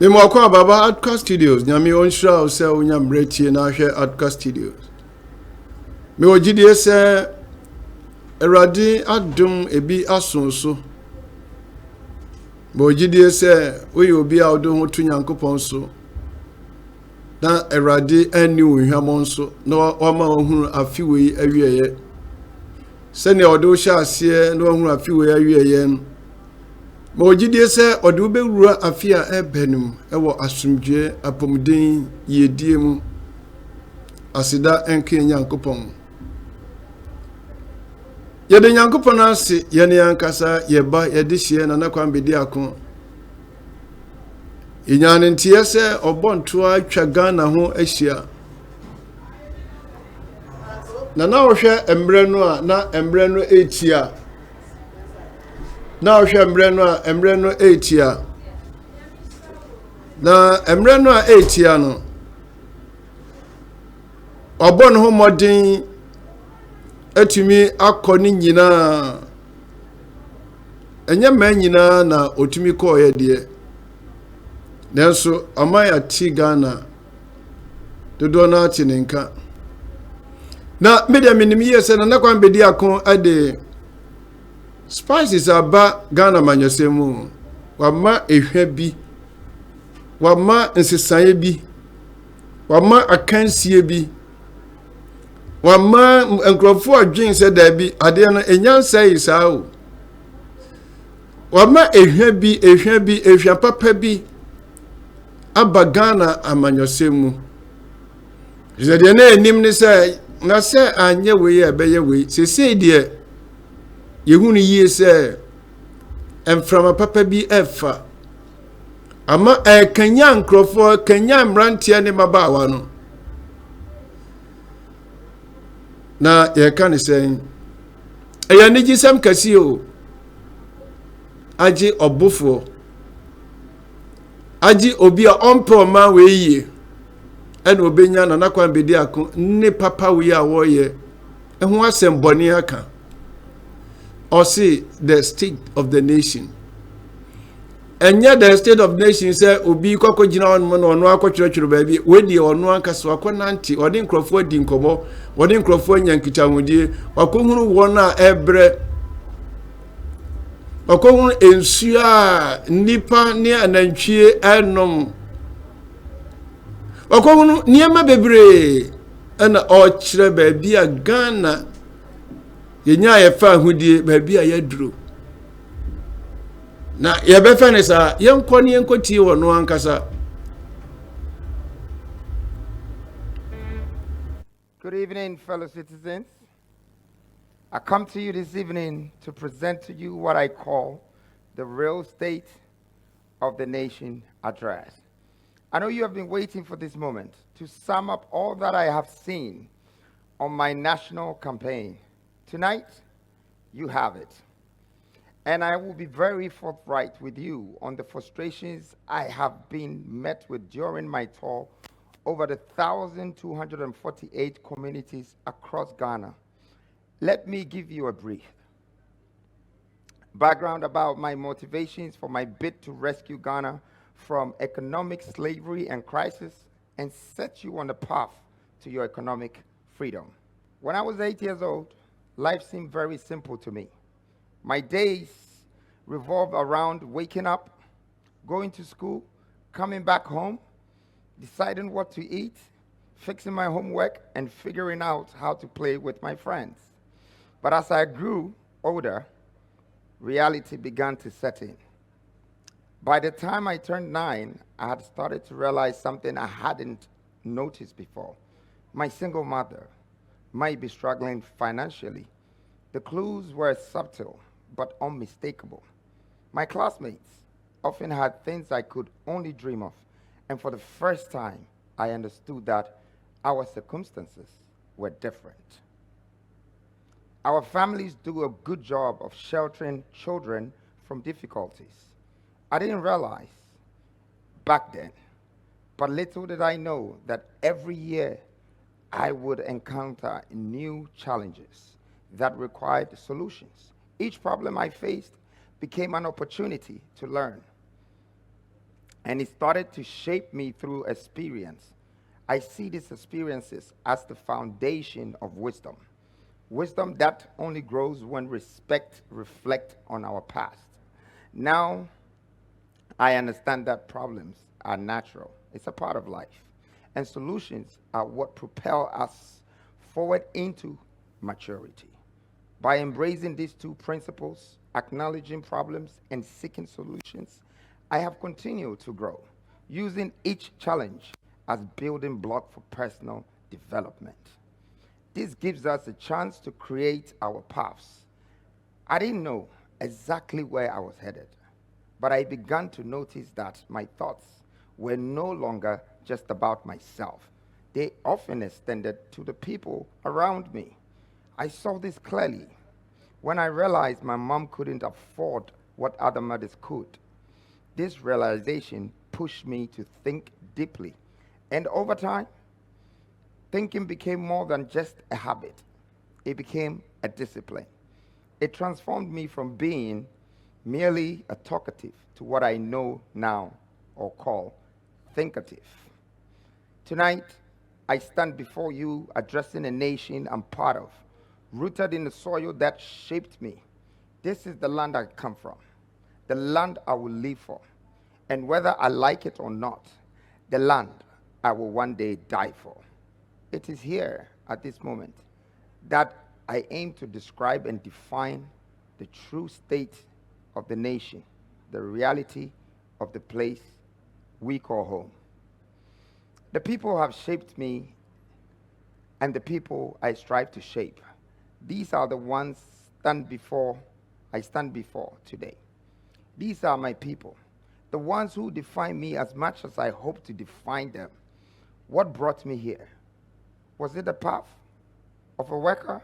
Bediako baba Adkwart Studios. Nyami onshira ose unyamretie na hwe Adkwart Studios. Me ogidie se Erade adum ebi asonso. Me ogidie se oye obi a odo ho to Nyankopon so. Na Erade ani ohwamon so na wama ohunu afiwe awieye. Se ne odo hya ase na ohunu afiwe awieye no. Ma ogidie se ode ubewura afia ebenum ewo asumdwe apomden yedie mu asida enke Nyankopon. Yede Nyankopon ase yene yankasa yeba yede hye na Kwame Bediako. Inyane ntie se obonto atwa Ghana ho ahia. Na wohwe embre no a na embre no etia. Na wohwe embre no etia. Na embre no a etia no. Obon ho modin etumi akoni nyina. Enye man nyina na otumi ko ye de. Nanso amaya ti Ghana dodo na tinenka. Na media minim yese na Kwame Bediako ade spices aba Ghana manyosemu. Wama ehwe bi. Wama nsesaye bi. Wama akansie bi. Wama enkrofo adwen se da bi ade no enyansa isao. Wama ehwe bi ehwa papa bi aba Ghana amanyosemu. Jide na enim ni se na se anye we ebeye we se de yehunu yie se emframa papa bi efa ama kanya nkrofo kanya mrantie ne mabawa no na ye kan se eya ni gisam kasi o agi obufo agi obi a ompo ma we yie ena obenya na Kwame Bediako ne papa we a wo ye eho asem boni aka or see the state of the nation. And yet the state of the nation say obi kwako gina on mo no akotwetwero ba bi we die ono ankaso akonanti odi nkrofo di nkomo odi nkrofo nyankitawudie akohunu won a ebre akohunu ensu a nipa ne anantwie enom akohunu niema bebre ana o kire ba bi a Ghana yenya yefa ahudie ba bi a yaduro na yebefa ne sa yenkoni yenkoti wono ankasa. Good evening, fellow citizens. I come to you this evening to present to you what I call the real state of the nation address. I know you have been waiting for this moment to sum up all that I have seen on my national campaign. Tonight, you have it. And I will be very forthright with you on the frustrations I have been met with during my tour over the 1,248 communities across Ghana. Let me give you a brief background about my motivations for my bid to rescue Ghana from economic slavery and crisis and set you on the path to your economic freedom. When I was 8 years old, life seemed very simple to me. My days revolved around waking up, going to school, coming back home, deciding what to eat, fixing my homework, and figuring out how to play with my friends. But as I grew older, reality began to set in. By the time I turned 9, I had started to realize something I hadn't noticed before. My single mother might be struggling financially. The clues were subtle but unmistakable. My classmates often had things I could only dream of, and for the first time, I understood that our circumstances were different. Our families do a good job of sheltering children from difficulties. I didn't realize back then, but little did I know that every year I would encounter new challenges that required solutions. Each problem I faced became an opportunity to learn. And it started to shape me through experience. I see these experiences as the foundation of wisdom. Wisdom that only grows when reflect on our past. Now, I understand that problems are natural. It's a part of life. And solutions are what propel us forward into maturity. By embracing these two principles, acknowledging problems and seeking solutions, I have continued to grow, using each challenge as building block for personal development. This gives us a chance to create our paths. I didn't know exactly where I was headed, but I began to notice that my thoughts were no longer just about myself. They often extended to the people around me. I saw this clearly when I realized my mom couldn't afford what other mothers could. This realization pushed me to think deeply. And over time, thinking became more than just a habit, it became a discipline. It transformed me from being merely a talkative to what I know now or call thinkative. Tonight, I stand before you addressing a nation I'm part of, rooted in the soil that shaped me. This is the land I come from, the land I will live for. And whether I like it or not, the land I will one day die for. It is here at this moment that I aim to describe and define the true state of the nation, the reality of the place we call home. The people have shaped me and the people I strive to shape. These are the ones I stand before today. These are my people, the ones who define me as much as I hope to define them. What brought me here? Was it the path of a worker,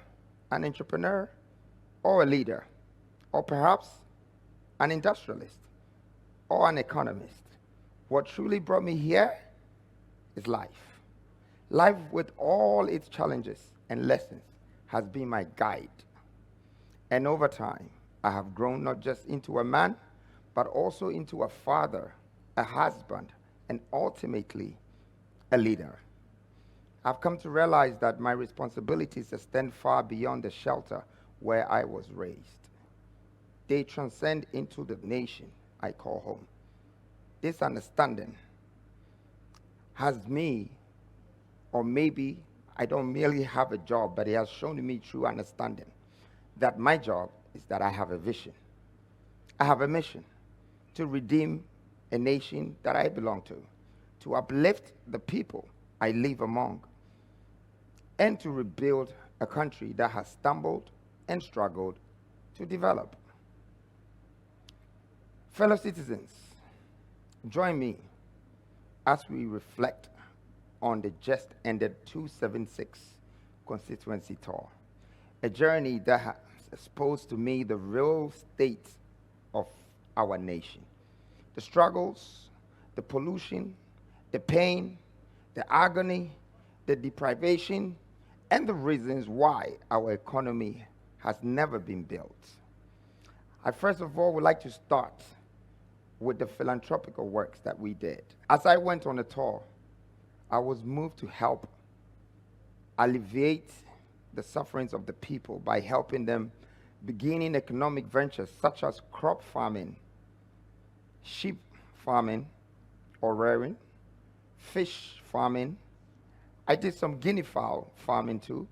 an entrepreneur, or a leader, or perhaps an industrialist or an economist? What truly brought me here is life. Life, with all its challenges and lessons, has been my guide. And over time, I have grown not just into a man, but also into a father, a husband, and ultimately a leader. I've come to realize that my responsibilities extend far beyond the shelter where I was raised. They transcend into the nation I call home. This understanding has me, or maybe I don't merely have a job, but it has shown me true understanding that my job is that I have a vision. I have a mission to redeem a nation that I belong to uplift the people I live among, and to rebuild a country that has stumbled and struggled to develop. Fellow citizens, join me as we reflect on the just ended 276 constituency tour, a journey that has exposed to me the real state of our nation. The struggles, the pollution, the pain, the agony, the deprivation, and the reasons why our economy has never been built. I first of all would like to start with the philanthropical works that we did. As I went on a tour, I was moved to help alleviate the sufferings of the people by helping them beginning economic ventures such as crop farming, sheep farming or rearing, fish farming. I did some guinea fowl farming too,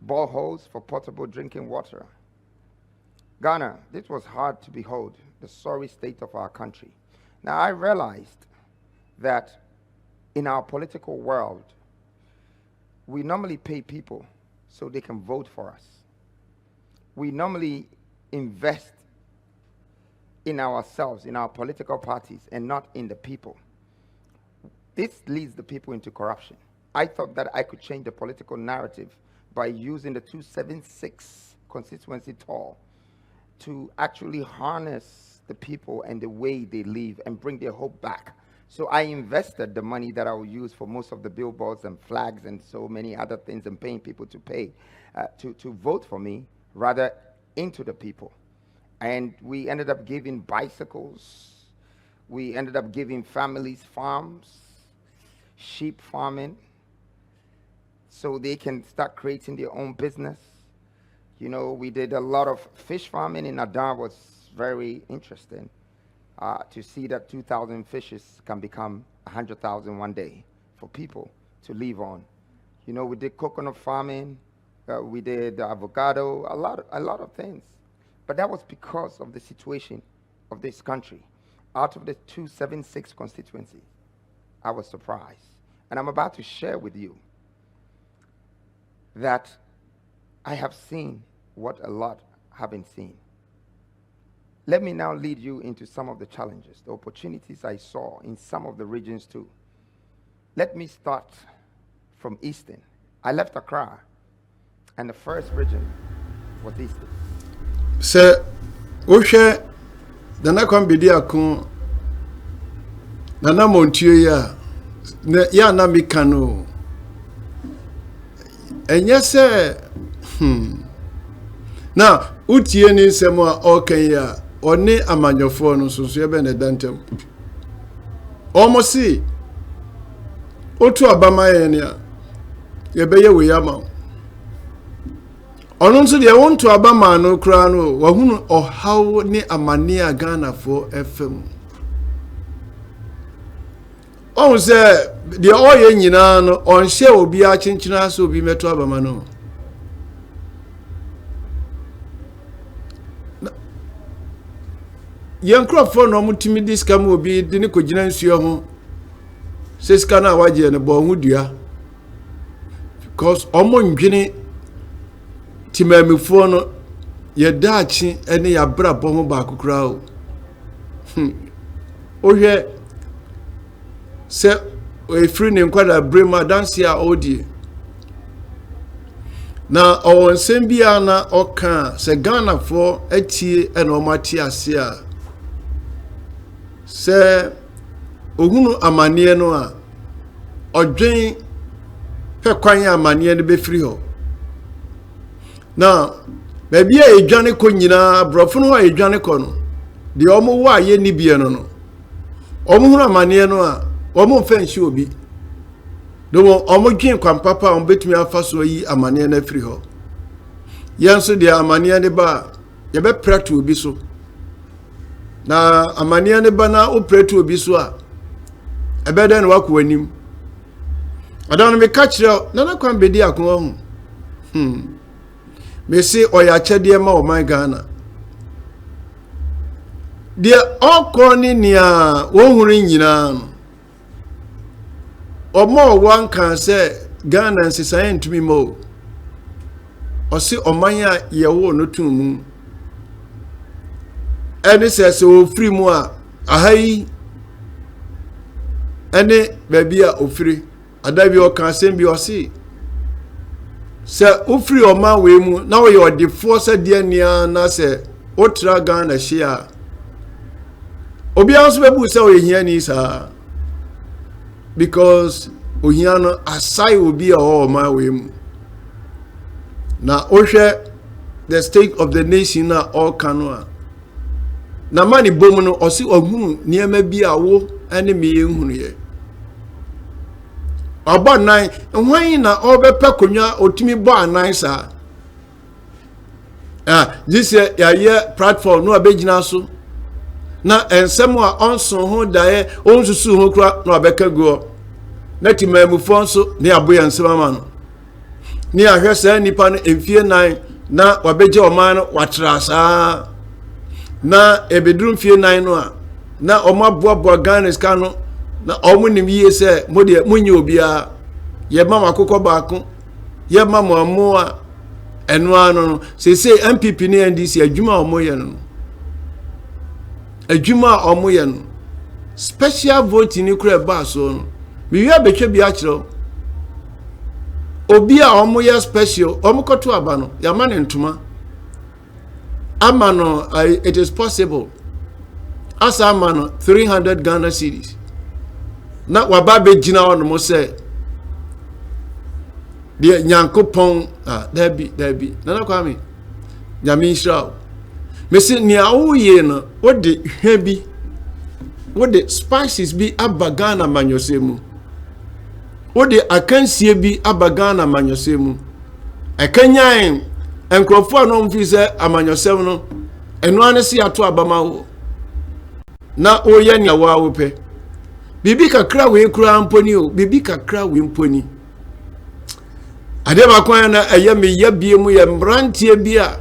boreholes for potable drinking water. Ghana, this was hard to behold, the sorry state of our country. Now I realized that in our political world, we normally pay people so they can vote for us. We normally invest in ourselves, in our political parties, and not in the people. This leads the people into corruption. I thought that I could change the political narrative by using the 276 constituency tool to actually harness the people and the way they live and bring their hope back. So I invested the money that I will use for most of the billboards and flags and so many other things and paying people to pay to vote for me rather into the people. And we ended up giving bicycles, We ended up giving families farms, sheep farming, so they can start creating their own business. You know, we did a lot of fish farming in Adan. Was very interesting to see that 2,000 fishes can become 100,000 one day for people to live on. You know, we did coconut farming, we did avocado, a lot of things. But that was because of the situation of this country. Out of the 276 constituencies, I was surprised. And I'm about to share with you that I have seen what a lot haven't seen. Let me now lead you into some of the challenges, the opportunities I saw in some of the regions too. Let me start from Eastern. I left Accra, and the first region was Eastern. Sir, Osha, the Nakon Bediako, Nana Montuya, Yana Mikano. And yes, sir, now, Utieni Semwa Okenya, or ne Amanyophone, so Sebene Dantem. Almost see Otu Abama, Yebeye Wiyama. Onunso de won to Abama no kra no wahunu ohaw ne amania Ghana for FM. On say de oye nyina no on hye obi a chinchina so obi meto Abama no. Yankrofo no mutimi diska mu obi de ne kogina nsuo ho. Seska na waje ne bo hu dua. Because omo ndwene timamifo no ye daachi ene ya bra bo ho ba kokura o. Ohwe se efiri ne nkwada brema dance a odie. Na owonsem bia na oka se Ghana fo atie ene omati ase a se ohunu amane no a odwen pe kwan amane no be free ho. Na maybe a edwane ko nyina brofo no a edwane ko no de omo wa ye ni bie no no omo hunu amane no a omo mfa nshi obi do omo dwen kwan papa omo betumi afa so yi amane na free ho yenso de amane ne ba ye be practice obi so na amane ne ba na o practice obi so a ebeda na wako anim adan me ka kire na na kwan Bediako ho me say oya chede ma o my Ghana de okoni ni a wo huru nyina no omo wan kan say Ghana nsisan ntumi mo o se oman a ye wo no tumu ene se o free mu a ahai ene baby a ofiri adabi o kan sem bi o se se ofiri o ma we mu na wo ye odi force de ania na se otra Ghana hia obi anso bebu se o ye hia ni sa because ohia no asai obi a o ma we mu na ohwe the state of the nation na all kanwa na mani bomu no osi ohunu niema bi a wo ene me ehunu ye Aba nine, why na obepe konya otimi bo anan sa. This year platform no abegina so. Na ensem a onso ho dae onsusu ho kura no abeka go. Na timamufo so ne aboya nsem ama no. Ni ahwesa nipa no emfie nan na wabeje oman no watrasa. Na ebedrum fie nan no a na omaboa Ghana ska no na omunim yie se mode munye obia ye mama akokọ baako ye mama amu a eno ano no se MPP ne NDC adwuma omoye no adwuma omoye no special vote ni kura ba so no mi wi abetwe bia kiro obi a omoye special omokoto aba no ya ma ne ntoma ama no it is possible asa ama no 300 Ghana cedis na wababe jina ono mo se de nyankopon dabi na Kwame nyame Israel mesi ni awoye no ode hwa bi what the spices be abagana manyosemu. What the akansie be abagana manyosemu. A Kenyan and Crawford no visa amanyosem no. And one see ato abama. Na oyanya wa wope. Bibi kakra we kura mponi o. Bibi kakra we mponi. Adeba kwan na eye me yabie mu ye mrantie bia.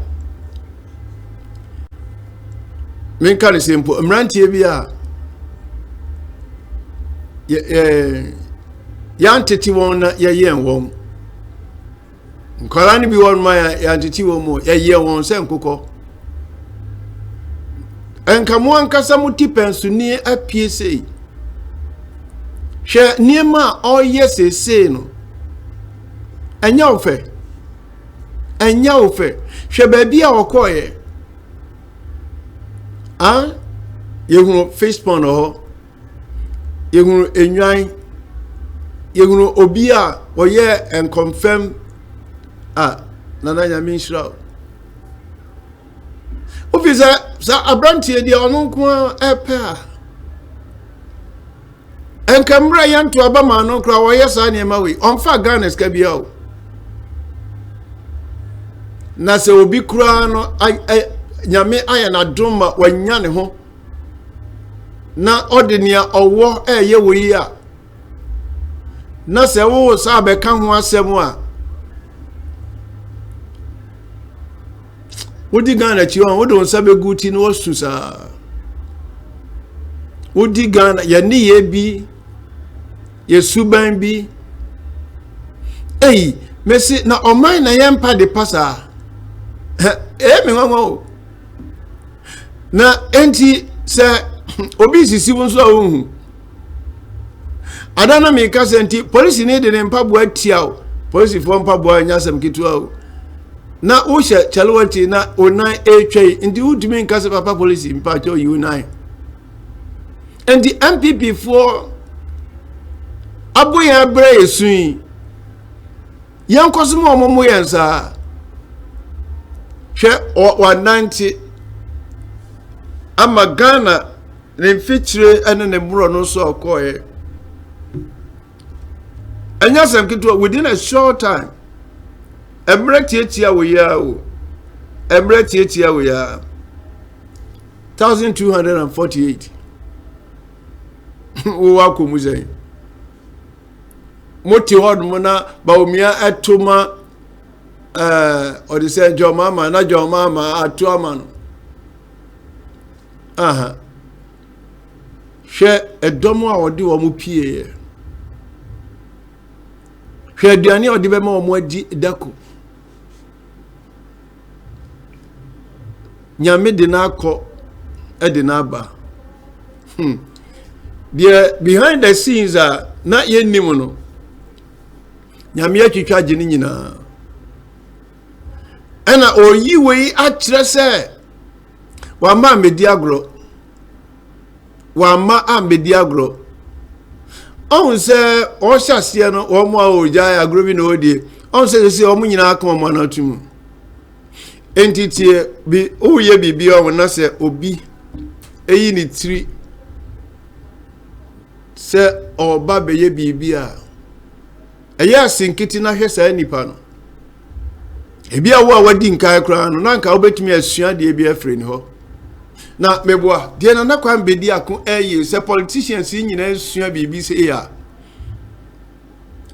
Menka le sempo mrantie bia. Ya nteti won na ye yen won. Nkwara ni bi won ma ya nteti won mo ye yen won se nkokọ. Enka mo ankasa muti pensuni apie sei. Hwe niema oye sese no. Enya ofe. Enya ofe. Hwe ba bia okoye. Ah? Yehunu Facebook ho. Yehunu enwan. Yehunu obi a oye and confirm nana nyame nshira. Officer sa abrantie dia ono nko epe a. Enkamra yanto abama no kra wo yesa ne ma we onfa Ghana ska bia o. Na se obi kura no nyame aya na doma wanya ne ho. Na odenia owo eye wo yi a. Na se wo sa be ka ho asem a. Wodi Ghana chiwa wodi onsabe guti no osusa. Wodi Ghana ya ni ye bi ye suban bi. Ei mesi na oman na yempa de pasa. Me nwanwo. Na enti se obi sisi won so ahun. Adana me ka senti police ni de ne mpaboa tiawo. Police fo mpaboa nyasam kitua. Na usha chalwanti na onai etwe ndi udimi nkase papa police mpacho unai. And the MPP for aboya bre esun. Yankosimo omomo yansa. Hwe 190 ama Ghana ne mfichire ene ne muro no so okoye. Anyasem kitu within a short time. Emre tietia we ya o. Emre tietia we ya. 1248. Wo wa ko muzai. Moti hod mo na baomia etoma odise jomama na jomama atuama no. Aha. Hwe edomo a odi wo mu pie. Hwe aduane odi be ma wo mu adi dako. Nyame de na akọ de na aba. Behind the scenes na yennim no. Nyame atwitwa gye ni nyina. Ena oyi wei akyere se wa ma medi agro. Wa ma amedi agro. On se o hyase no o mo a oja agro bi na odie. On se o mo nyina aka mo na atumu. Entity bi oye bibi o na se obi eyi ni tiri se oba beye bibi a eya sinkiti na hwesa nipa no ebi awo a wadi nkai kra no na nka obetumi asua de ebi afre ni ho na meboa de na Kwame Bediako se politicians nyina asua bibi se ya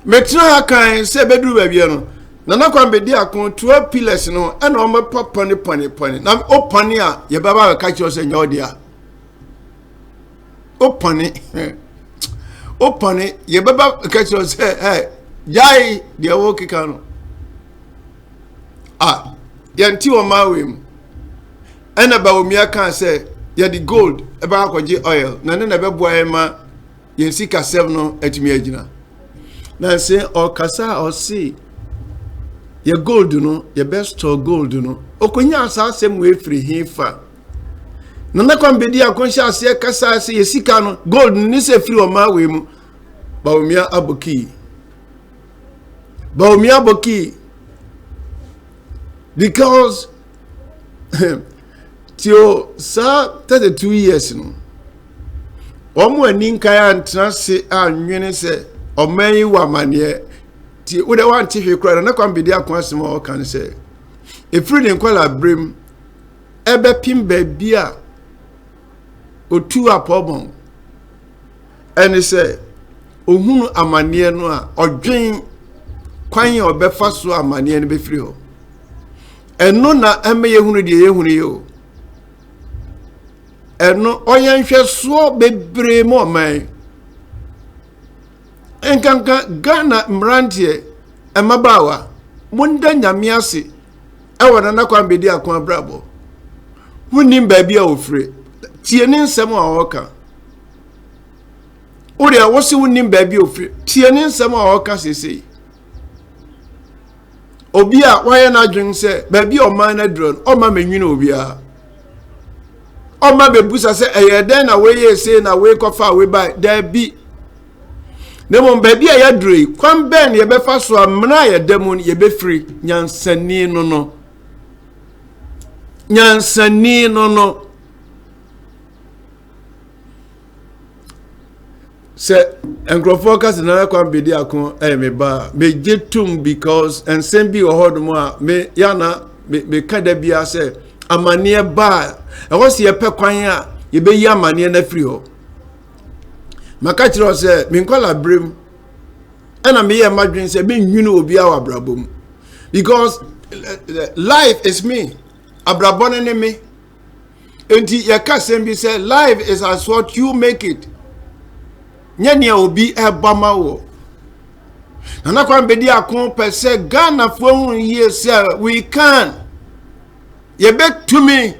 metra kan se beduru ba bia no na Kwame Bediako 12 pillars no ena o mepapa ne pane na opane a ye baba ka chi o se nya odia opane ye baba ka chi o se jai de wo kika no yanti o mawem ena ba omi aka se ye the gold e ba akwaje oil na ne na be boa ma ye sika 7 no atimi agina na se o kasa o si ye gold no ye best store gold no okonya asasem we free hifa na Kwame Bediako hia ase kasa se ye sika no gold ni se free o ma we mu ba omi aboki because till 32 years no omo aninkan antena se anwene se oman yi wa mane ti wo de wan ti hwe kura na Kwame Bediako asem o kan se efiri ne kwala brem ebe pim ba bia otu apobon ene se ohunu amane no a odwen kwan obefa so amane no be firi ho eno na eme yehunu de yehunu yo eno oyenhwe so bebre mo man enkanka Ghana mrantie emabawa munda nyame ase ewo na Kwame Bediako abrabo wonim ba bia ofre tie ne nsem a woka ore a wose wonim ba bia ofre tie ne nsem a woka sesei obi a waye na adwen se ba bia o man na drone o ma menwine obi a o ma bebusa se eyeden na we ye se na we kofa we by there be nemo ba bia ya droi kwan ben ye befa so amna ye demon ye befri nyansani no nyansani no se engrofo ka se na Kwame Bediako me ba me jetum because ensem bi ohodmo a me yana me kada bia se amane ba e wo se ye pe kwan a ye be yi amane na firi ho maka kire se me nkola brem ana me ye madwen se be nwunu obi a wabrabom because life is me abrabon ne me enti ye ka sem bi se life is as what you make it nyania obi ebama wo na Kwame Bediako pese Ghana fo hu ye se we can ye back to me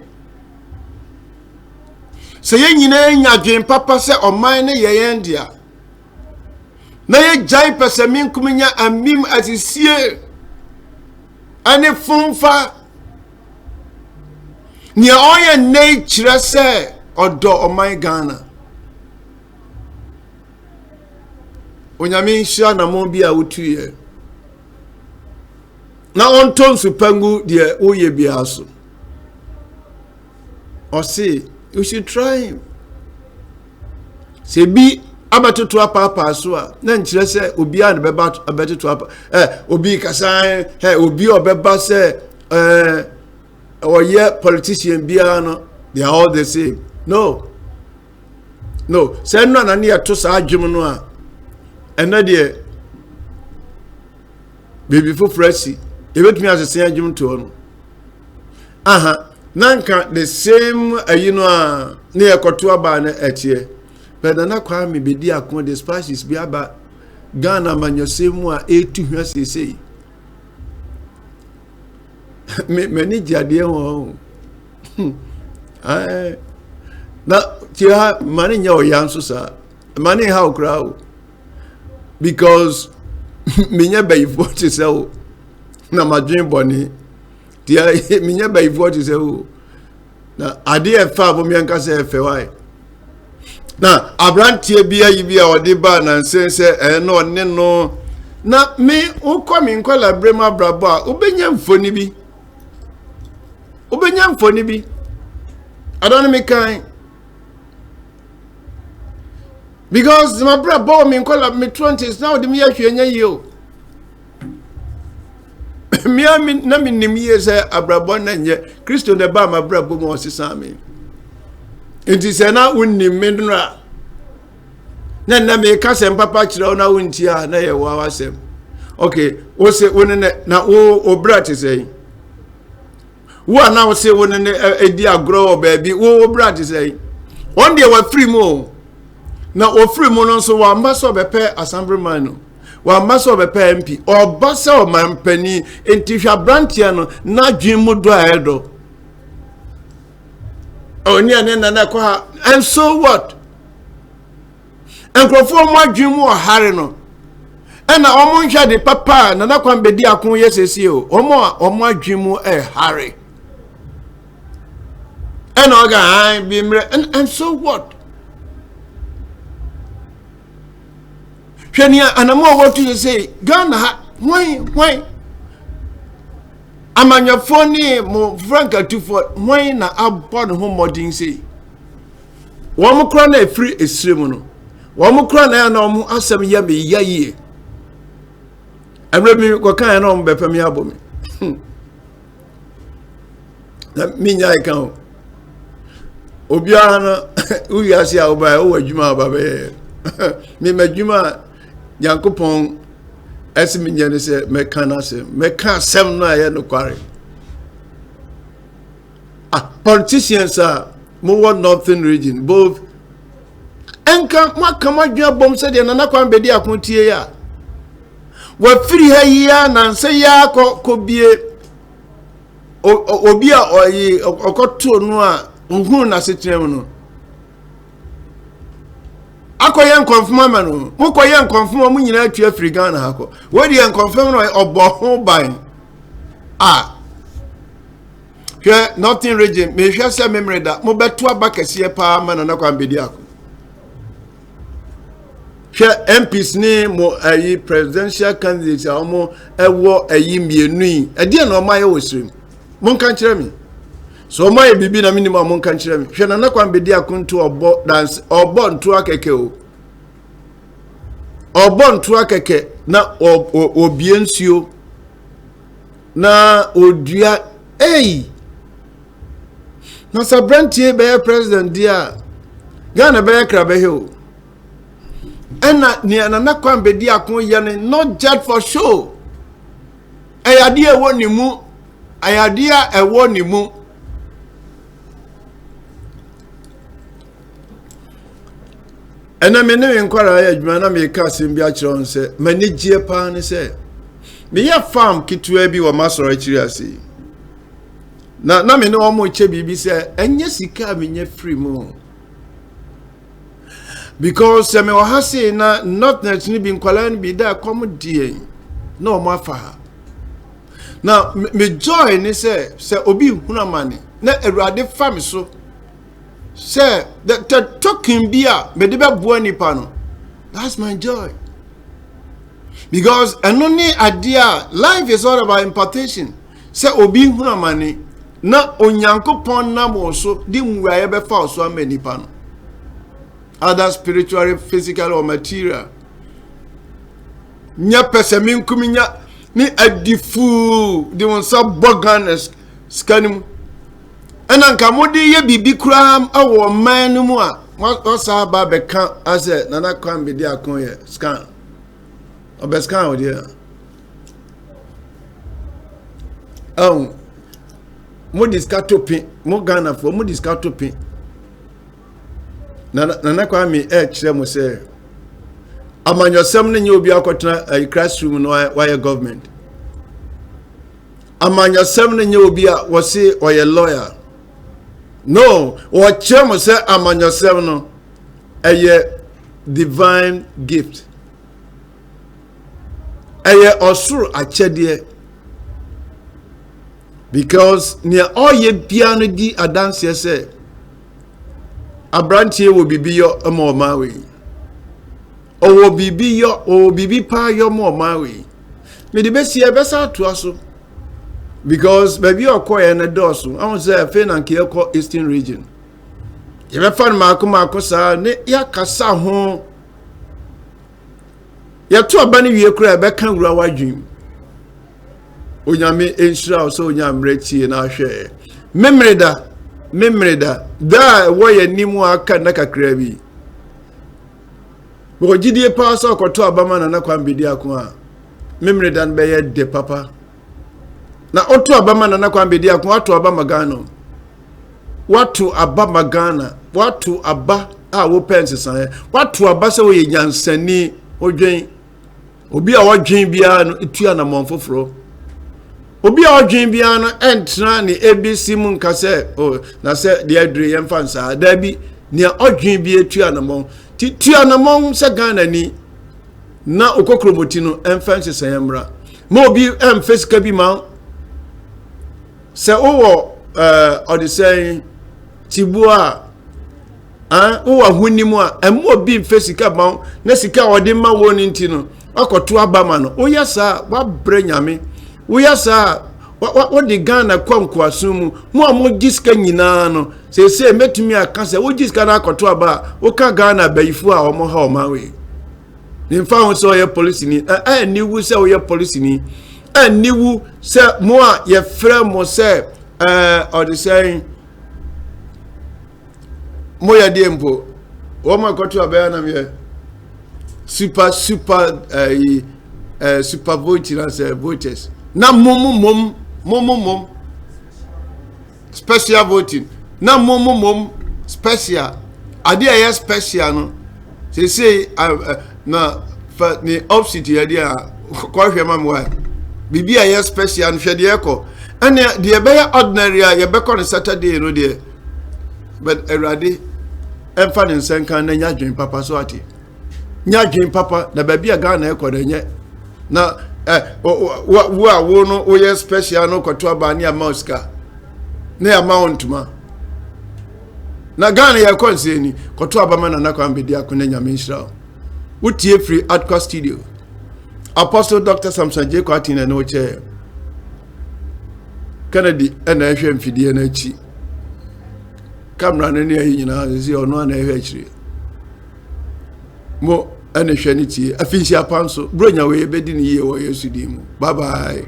se ye nyina nyadwen papa se oman ne ye yendia na ye jai pese min kuminya amim asisie ane funfa ni oye nature se odo oman Ghana onyame nhia na mo bia wotuye na onton supangu de oye bia so o say you should try him se bi abatoto apapa so a na nkire se obi a ne beba abatoto apa obi kasa obi obeba se oye politician bia no they are all the same no se no na ne to sa adwum no a ena de baby for fresi ebetumi asese adwum to no nanka the same a ne ekoto aba na etie but na Kwame Bediako the spices bi aba Ghana manyosemu a etu hwa sesei me jade ho na tia mani nya oyanso sa mani ha okra o because minya bayifo te se o na madwen boni dia minya bayifo te se o na ade e fa bo mianka se e fe wai na abrantie bia yi bia ode ba na nsense no ne no na me ukomi nkola brema brabo a obenya mfoni bi adon me kan because my brother me nkola me 20s now the me ahwenya yio me na me nim ye se abrabo na nye Kristo de ba my brother mo osisa me enti se na unnim me nra na me ka sem papa kire na wunti a na ye wa wasem okay wo se wonne na wo obrat say wo na wo se wonne edi agro baabi wo obrat say one day wa free mo na ofri mu no so wa mbaso bepe assemblyman no wa mbaso bepe MP obasa o mampani enti hwa brantia no na dwen mu do aedo oni ane na ko ha and so what enkrofo mu adwen mu ohare no ena omo nhwa de papa na Kwame Bediako yesesi o omo adwen mu hare ena oga bi mre and so what Kenya anamo what you say Ghana why amanyafo ni mo franka tufo why na abon ho modin say wɔn kora na efiri esire mu no wɔn kora na ya na wɔn asɛm ya me ya yie amre mi kɔkan ya na wɔn bɛpɛ mi abɔ mi na mi nya ika o obiara no uwiase a oba o wadwuma aba bɛ mi madwuma Yankopɔn esimi nya ne sɛ mɛka na sɛ mɛka asɛm na ya no kware politicians are more northern region both enka makama dua bom se de nana kwan bedi akontie ya wa firi ha ya na nse ya ko bie obi a oyi okoto no a nhunu na setrem no akoye confirm ama no mokoye confirm mu nyina atwa firi Ghana ha ko we de confirm no obo ho ban nothing region me hwe se memory da mo beto abakese pa ma na kwa Bediako hwe MPs ni mo ayi presidential candidates a mo ewo ayi mienu yi ade na o ma ye wosrim mo kan kire me so mo ye bibi na minimum mo kan kire me hwe na kwa Bediako nto obo dance obo nto akeke o obo nto akeke na obie nsuo na odua na sabrantie be president dia Ghana be krabe he o ena ni anana kwan Bediako ye ne not just for show ayade ewo ni mu ayade ewo ni mu ena me ne nkwara ya adwuma na me ka asem bi a kire on se manigie pa ne se me ya farm kitwa bi wo masoro akiri ase na me ne omo che bibi se enye sika menye free mu because me wa hase na not net ni bi nkwala ni bi da kom die na omo afa na me joy ni se obi hunamane na Awurade fa me so se the talking bia me de be boa nipa no that's my joy because anoni idea life is all about impartation se obi hunamane na Onyankopon na mo so di nwuaye be fa so ama nipa no either spiritually, physical or material nya pesemin kuminya ni adifu di won sa boganes skanim enanka modi ye bibi kura awo man no mu a wasa ba be kan ase nana kwan Bediako ye scan obescan odi mo discatopin mo Ghana for mo discatopin nana Kwame kire mo se amanyosem ne nye obi akotena a classroom no why government amanyosem ne nye obi a wo se oye lawyer no wo kire mo se amanyosem no eye divine gift eye osuru achede because near all ye piano di adanse se abrantie wo bibiyo mo mawe owo bibi pa yo mo mawe me de besi e besa to aso because baby okoye na doso I say fe na nke ekọ eastern region ye be fan mako sa ne ya kasa ho ya to abani wie kura be kan wura wadwin onyame enshira so onyamre tie na hwe memreda da woye nimu aka na kakra bi bo gidie pa so koto abama na Kwan Bediako a memreda be ye de papa na oto abama na Kwan Bediako ato abama Ghana watu abama Ghana watu aba a wo pensesan watu aba se wo ye nyansani odwen obi a wodwen bia no etua na monfoforo obi a odwen bia no entra ni ABC mu nka se na se de adure yemfa nsa da bi ne odwen bia etua na mon ti tua na mon se Ghana ni na okokromoti no emfa nse yemra ma obi emfesika bi ma se owo odisei tibua owa hunimu a emo obi mfesika ma na sika ode ma woni ntino akoto abama no oyasa wa bre nyame woyasa what the Ghana kwasum mo amo giska nyina no say metumi aka say wo giska na akoto aba wo ka Ghana bayifu a omo ha o mawe ni mfa ho so ye police ni ni wu say wo ye police ni ni wu say mo a ye frɛ mo say or the saying mo ya de mpo wo ma akoto aba na me super voting as voters na mom special voting na mom special ade ya special no say na fa ni opposite ya dia kwa hwe mamwa bibi ya special no hwe de ekọ ene de be ya ordinary ya be ko Saturday no de but erade emfa ne nsenkan na nya dwen papa so ati nya dwen papa na ba bia Ghana ekọ na nye na wo no wo ye special no kwato aba ni amouska na amount ma na Ghana ya konse ni kwato aba ma na Kwame Bediako na nyame nhira wotie free Adkwart Studios Apostle Dr. Samson J. Kwatina no che Kennedy na ehwe mfidie na chi camera na ne ayi nyina ze ono na ehwe achire mo ene hwani tie afinsi apanso bronya we bedi ni ye wo Yesu di mu bye bye.